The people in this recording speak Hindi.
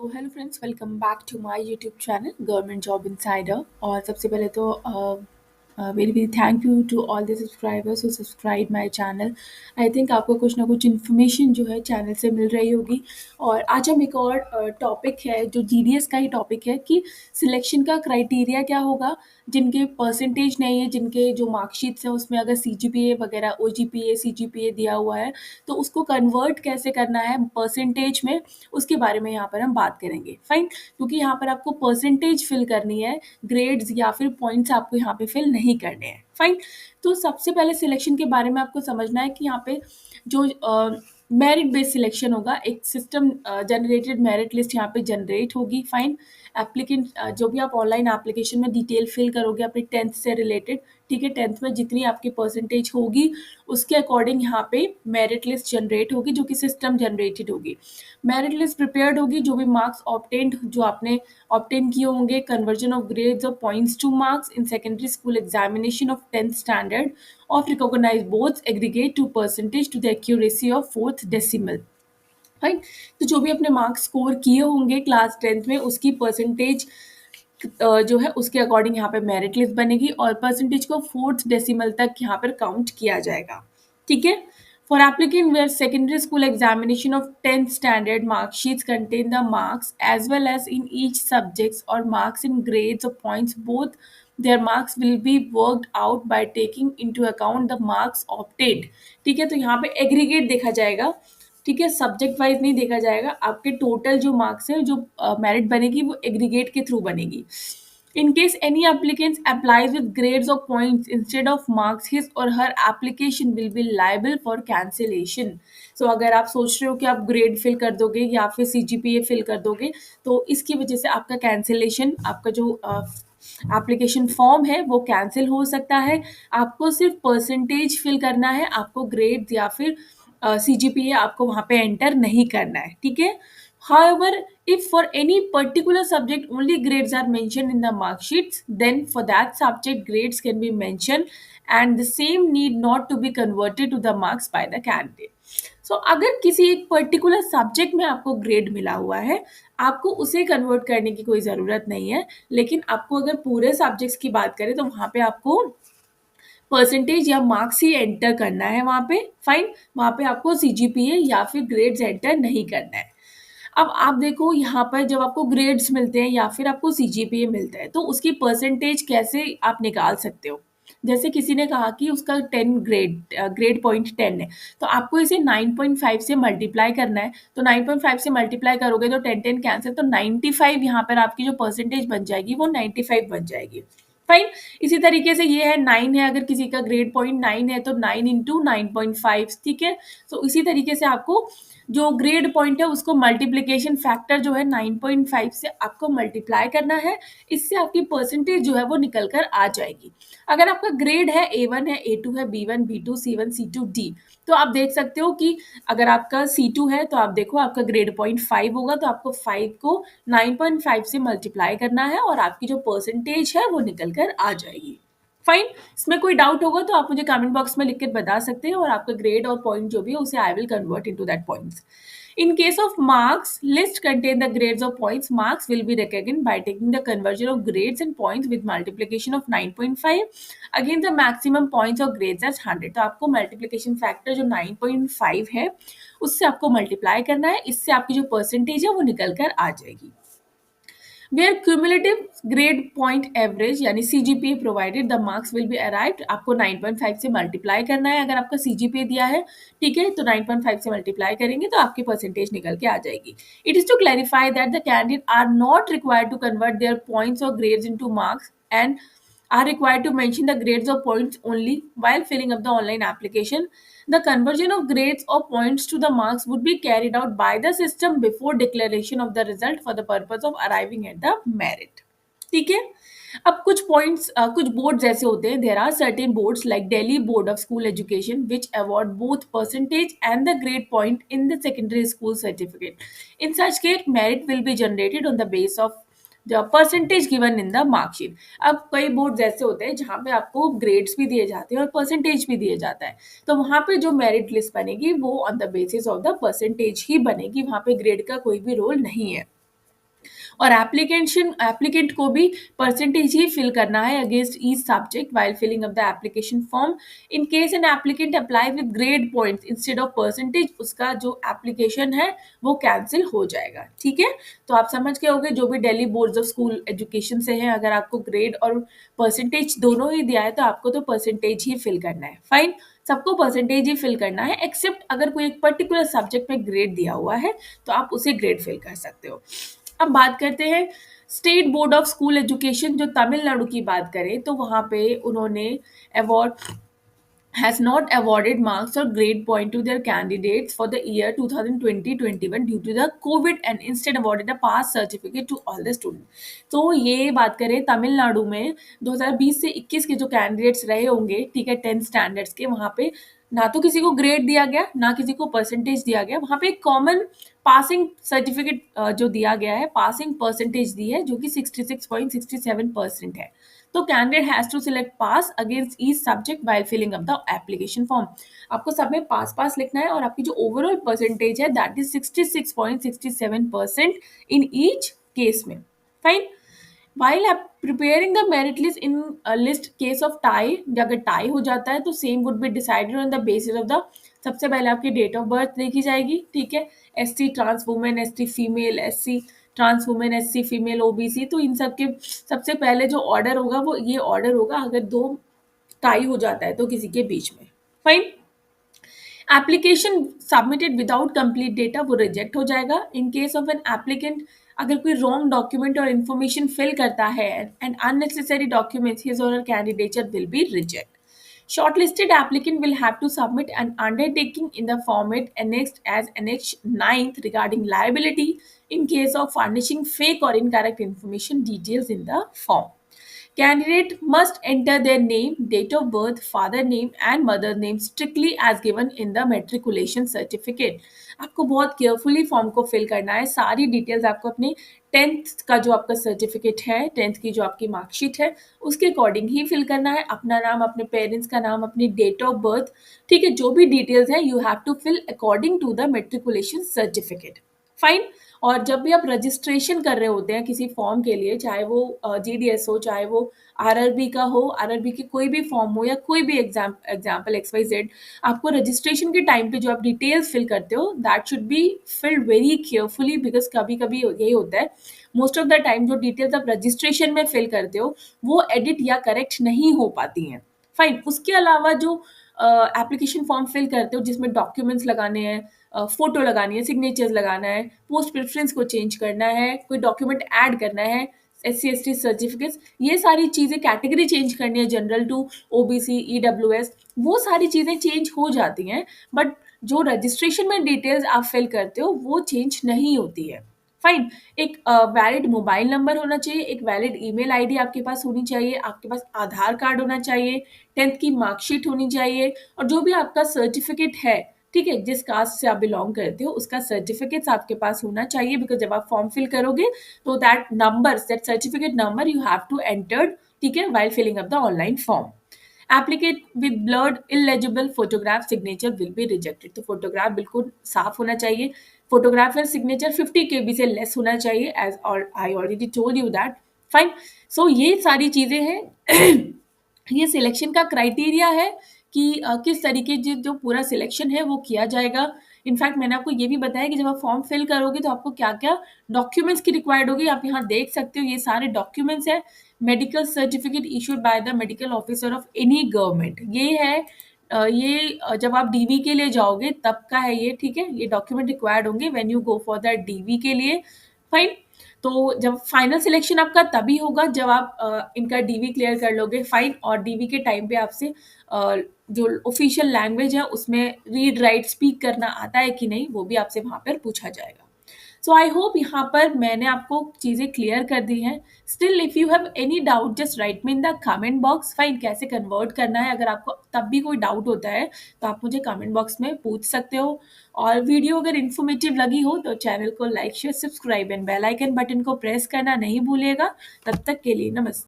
तो hello friends, welcome back to my YouTube channel government job insider. और सबसे पहले तो very very thank you to all the subscribers who subscribe my channel. I think आपको कुछ ना कुछ इन्फॉर्मेशन जो है चैनल से मिल रही होगी। और आज हम एक और टॉपिक है जो जीडीएस का ही टॉपिक है कि सिलेक्शन का क्राइटेरिया क्या होगा। जिनके परसेंटेज नहीं है, जिनके जो मार्कशीट्स हैं उसमें अगर सीजीपीए वगैरह ओजीपीए सीजीपीए दिया हुआ है तो उसको कन्वर्ट कैसे करना है परसेंटेज में, उसके बारे में यहाँ पर हम बात करेंगे। फाइन, क्योंकि यहाँ पर आपको परसेंटेज फिल करनी है, ग्रेड्स या फिर पॉइंट्स आपको यहाँ पे फिल नहीं करने हैं। फाइन, तो सबसे पहले सिलेक्शन के बारे में आपको समझना है कि यहाँ पे जो मेरिट बेस्ड सिलेक्शन होगा, एक सिस्टम जनरेटेड मेरिट लिस्ट यहाँ पे जनरेट होगी। फाइन, एप्लीकेंट जो भी आप ऑनलाइन एप्लीकेशन में डिटेल फिल करोगे अपने टेंथ से रिलेटेड, ठीक है, टेंथ में जितनी आपकी परसेंटेज होगी उसके अकॉर्डिंग यहाँ पे मेरिट लिस्ट जनरेट होगी जो कि सिस्टम जनरेटेड होगी। मेरिट लिस्ट प्रिपेयर्ड होगी, जो भी मार्क्स ऑब्टेन्ड जो आपने ऑब्टेन किए होंगे, कन्वर्जन ऑफ ग्रेड्स और points to marks in secondary school examination of 10th standard of recognised boards aggregate to percentage to the accuracy of 4th decimal. Right, तो जो भी अपने मार्क्स स्कोर किए होंगे क्लास 10th में उसकी परसेंटेज जो है उसके अकॉर्डिंग यहाँ पे मेरिट लिस्ट बनेगी और परसेंटेज को 4th डेसिमल तक यहाँ पर काउंट किया जाएगा। ठीक है, for applicant where secondary school examination of 10th standard marksheets contain the marks as well as in each subjects और मार्क्स इन ग्रेड्स और points both their marks will be worked out by taking into account the marks obtained। ठीक है, तो यहाँ पे एग्रीगेट देखा जाएगा, ठीक है, सब्जेक्ट वाइज नहीं देखा जाएगा। आपके टोटल जो मार्क्स है, जो मेरिट बनेगी वो एग्रीगेट के थ्रू बनेगी। In case any applicant applies with grades or points instead of marks, his or her application will be liable for cancellation। So अगर आप सोच रहे हो कि आप ग्रेड फिल कर दोगे या फिर सीजीपीए फिल कर दोगे तो इसकी वजह से आपका कैंसिलेशन, आपका जो एप्लीकेशन फॉर्म है वो कैंसिल हो सकता है। आपको सिर्फ परसेंटेज फिल करना है, आपको ग्रेड या फिर सीजीपीए आपको वहाँ पे एंटर नहीं करना है। ठीक है, however if for any particular subject only grades are mentioned in the mark sheets, then for that subject grades can be mentioned and the same need not to be converted to the marks by the candidate। so अगर किसी एक पर्टिकुलर सब्जेक्ट में आपको ग्रेड मिला हुआ है, आपको उसे कन्वर्ट करने की कोई ज़रूरत नहीं है। लेकिन आपको अगर पूरे सब्जेक्ट्स की बात करें तो वहाँ पे आपको परसेंटेज या मार्क्स ही एंटर करना है वहाँ पे। फाइन, वहाँ पे आपको सीजीपीए या फिर ग्रेड्स एंटर नहीं करना है। अब आप देखो यहाँ पर जब आपको ग्रेड्स मिलते हैं या फिर आपको सीजीपीए मिलता है तो उसकी परसेंटेज कैसे आप निकाल सकते हो। जैसे किसी ने कहा कि उसका 10 ग्रेड पॉइंट 10 है, तो आपको इसे 9.5 से मल्टीप्लाई करना है। तो 9.5 से मल्टीप्लाई करोगे तो 10 10 कैंसिल, तो 95 यहाँ पर आपकी जो परसेंटेज बन जाएगी वो 95 बन जाएगी। फाइन, इसी तरीके से ये है 9 है, अगर किसी का ग्रेड पॉइंट 9 है तो 9 इंटू 9.5। ठीक है, तो इसी तरीके से आपको जो ग्रेड पॉइंट है उसको मल्टीप्लीकेशन फैक्टर जो है 9.5 से आपको मल्टीप्लाई करना है। इससे आपकी परसेंटेज जो है वो निकल कर आ जाएगी। अगर आपका ग्रेड है A1 है, A2 है, B1 B2 C1 C2 D, तो आप देख सकते हो कि अगर आपका C2 है तो आप देखो आपका ग्रेड पॉइंट 5 होगा, तो आपको 5 को 9.5 से मल्टीप्लाई करना है और आपकी जो परसेंटेज है वो निकल कर आ जाएगी। फाइन, इसमें कोई डाउट होगा तो आप मुझे कमेंट बॉक्स में लिख के बता सकते हैं और आपका ग्रेड और पॉइंट जो भी है उसे I will convert into that points. In case of marks, list contain the grades or points. Marks will be reckoned by taking the conversion of grades and points with multiplication of 9.5 against the maximum points or grades as 100। तो आपको multiplication factor जो 9.5 है उससे आपको multiply करना है, इससे आपकी जो percentage है वो निकल कर आ जाएगी। Where cumulative grade point average यानी CGPA provided, the marks will be arrived। आपको 9.5 से मल्टीप्लाई करना है। अगर आपका CGPA दिया है, ठीक है, तो 9.5 से मल्टीप्लाई करेंगे तो आपकी परसेंटेज निकल के आ जाएगी। It is to clarify that the candidate are not required to convert their points or grades into marks and are required to mention the grades or points only while filling up the online application। The conversion of grades or points to the marks would be carried out by the system before declaration of the result for the purpose of arriving at the merit। ठीक है, अब कुछ पॉइंट्स, कुछ बोर्ड्स ऐसे होते हैं, there are certain boards like Delhi board of school education which award both percentage and the grade point in the secondary school certificate. In such case merit will be generated on the base of the percentage given in the marksheet. अब कई बोर्ड ऐसे होते हैं जहाँ पे आपको ग्रेड्स भी दिए जाते हैं और परसेंटेज भी दिए जाता है, तो वहाँ पे जो मेरिट लिस्ट बनेगी वो on the basis of the percentage ही बनेगी, वहाँ पे ग्रेड का कोई भी रोल नहीं है। और एप्लीकेंट को भी परसेंटेज ही फिल करना है against each subject while filling up the application form. In case an applicant apply with grade points instead of percentage, उसका जो एप्लीकेशन है वो कैंसिल हो जाएगा। ठीक है, तो आप समझ गए होंगे जो भी Delhi board of school education से हैं, अगर आपको ग्रेड और परसेंटेज दोनों ही दिया है तो आपको तो परसेंटेज ही फिल करना है। फाइन, सबको परसेंटेज ही फिल करना है, एक्सेप्ट अगर कोई एक पर्टिकुलर सब्जेक्ट में ग्रेड दिया हुआ है तो आप उसे ग्रेड फिल कर सकते हो। अब बात करते हैं state board of school education, जो तमिलनाडु की बात करें तो वहां पे उन्होंने award has not awarded marks or grade point to their candidates for the year 2020-21 due to the COVID and instead awarded a pass certificate to all the students। तो ये बात करें तमिलनाडु में 2020 से 21 के जो कैंडिडेट्स रहे होंगे, ठीक है, 10 स्टैंडर्ड्स के, वहाँ पे ना तो किसी को ग्रेड दिया गया ना किसी को परसेंटेज दिया गया, वहाँ पे एक कॉमन पासिंग सर्टिफिकेट जो दिया गया है, पासिंग परसेंटेज दी है जो कि 66.67% है। तो candidate has to select pass against each subject while filling up the application form. आपको सब में पास पास लिखना है और आपकी जो ओवरऑल परसेंटेज है that is 66.67% in each case में। फाइन, while preparing the merit list in a list case of tie, अगर टाई हो जाता है तो same would be decided on the basis of the, सबसे पहले आपकी डेट ऑफ बर्थ देखी जाएगी, ठीक है, ST trans women, ST female, SC trans women, SC female, OBC, तो इन सब के सबसे पहले जो ऑर्डर होगा वो ये ऑर्डर होगा अगर दो टाई हो जाता है तो किसी के बीच में। Fine, application submitted without complete data वो रिजेक्ट हो जाएगा। In case of an applicant, अगर कोई रॉन्ग डॉक्यूमेंट और इन्फॉर्मेशन फिल करता है एंड अननेसेसरी डॉक्यूमेंट्स, हिज और her candidature will be reject. Shortlisted applicant will have to submit an undertaking in the format annexed as Annex 9 regarding liability in case of furnishing fake or incorrect information details in the form. Candidate must enter their name, date of birth, father name and mother name strictly as given in the matriculation certificate। आपको बहुत केयरफुली फॉर्म को फिल करना है, सारी डिटेल्स आपको अपने 10th का जो आपका सर्टिफिकेट है, 10th की जो आपकी मार्कशीट है उसके अकॉर्डिंग ही फिल करना है। अपना नाम, अपने पेरेंट्स का नाम, अपनी डेट ऑफ बर्थ, ठीक है, जो भी डिटेल्स है you have to fill according to the matriculation certificate. Fine, और जब भी आप रजिस्ट्रेशन कर रहे होते हैं किसी फॉर्म के लिए, चाहे वो जीडीएस हो, चाहे वो आरआरबी का हो, आरआरबी की कोई भी फॉर्म हो या कोई भी एग्जाम्पल XYZ, आपको रजिस्ट्रेशन के टाइम पे जो आप डिटेल्स फिल करते हो that should be filled very carefully, because कभी कभी यही होता है, मोस्ट ऑफ द टाइम जो डिटेल्स आप रजिस्ट्रेशन में फिल करते हो वो एडिट या करेक्ट नहीं हो पाती हैं। फाइन, उसके अलावा जो एप्लीकेशन फॉर्म फिल करते हो जिसमें डॉक्यूमेंट्स लगाने हैं, फोटो लगानी है, सिग्नेचर्स लगाना है, पोस्ट प्रेफरेंस को चेंज करना है, कोई डॉक्यूमेंट ऐड करना है, SC ST सर्टिफिकेट्स, ये सारी चीज़ें, कैटेगरी चेंज करनी है जनरल टू OBC EWS, वो सारी चीज़ें चेंज हो जाती हैं, बट जो रजिस्ट्रेशन में डिटेल्स आप फिल करते हो वो चेंज नहीं होती है। फाइन, एक वैलिड मोबाइल नंबर होना चाहिए, एक वैलिड ईमेल आईडी आपके पास होनी चाहिए, आपके पास आधार कार्ड होना चाहिए, 10th की मार्कशीट होनी चाहिए, और जो भी आपका सर्टिफिकेट है, ठीक है, जिस कास्ट से आप बिलोंग करते हो उसका सर्टिफिकेट्स आपके पास होना चाहिए, बिकॉज जब आप फॉर्म फिल करोगे तो that certificate number you have to entered, ठीक है, while filling up the online form. Applicant with blurred illegible photograph signature will be rejected, तो फोटोग्राफ बिल्कुल साफ होना चाहिए, फोटोग्राफर सिग्नेचर 50 KB से लेस होना चाहिए, as I already told you that. Fine, so ये सारी चीजें हैं ये सिलेक्शन का क्राइटेरिया है कि किस तरीके से जो पूरा सिलेक्शन है वो किया जाएगा। इनफैक्ट मैंने आपको ये भी बताया कि जब आप फॉर्म फिल करोगे तो आपको क्या क्या डॉक्यूमेंट्स की रिक्वायर्ड होगी, आप यहाँ देख सकते हो ये सारे डॉक्यूमेंट्स है। Medical certificate issued by the medical officer of any government, ये है जब आप डीवी के लिए जाओगे तब का है ये, ठीक है, ये डॉक्यूमेंट रिक्वायर्ड होंगे when you go for the DV के लिए। फाइन, तो जब फाइनल सिलेक्शन आपका तभी होगा जब आप इनका डीवी क्लियर कर लोगे। फाइन, और डीवी के टाइम पे आपसे जो ऑफिशियल लैंग्वेज है उसमें रीड राइट स्पीक करना आता है कि नहीं वो भी आपसे वहां पर पूछा जाएगा। सो आई होप यहाँ पर मैंने आपको चीज़ें क्लियर कर दी हैं। Still if you have any doubt just right me in the comment box. Fine, कैसे कन्वर्ट करना है, अगर आपको तब भी कोई डाउट होता है तो आप मुझे कमेंट बॉक्स में पूछ सकते हो। और वीडियो अगर इन्फॉर्मेटिव लगी हो तो चैनल को like share subscribe and bell icon button को प्रेस करना नहीं भूलिएगा। तब तक के लिए नमस्ते।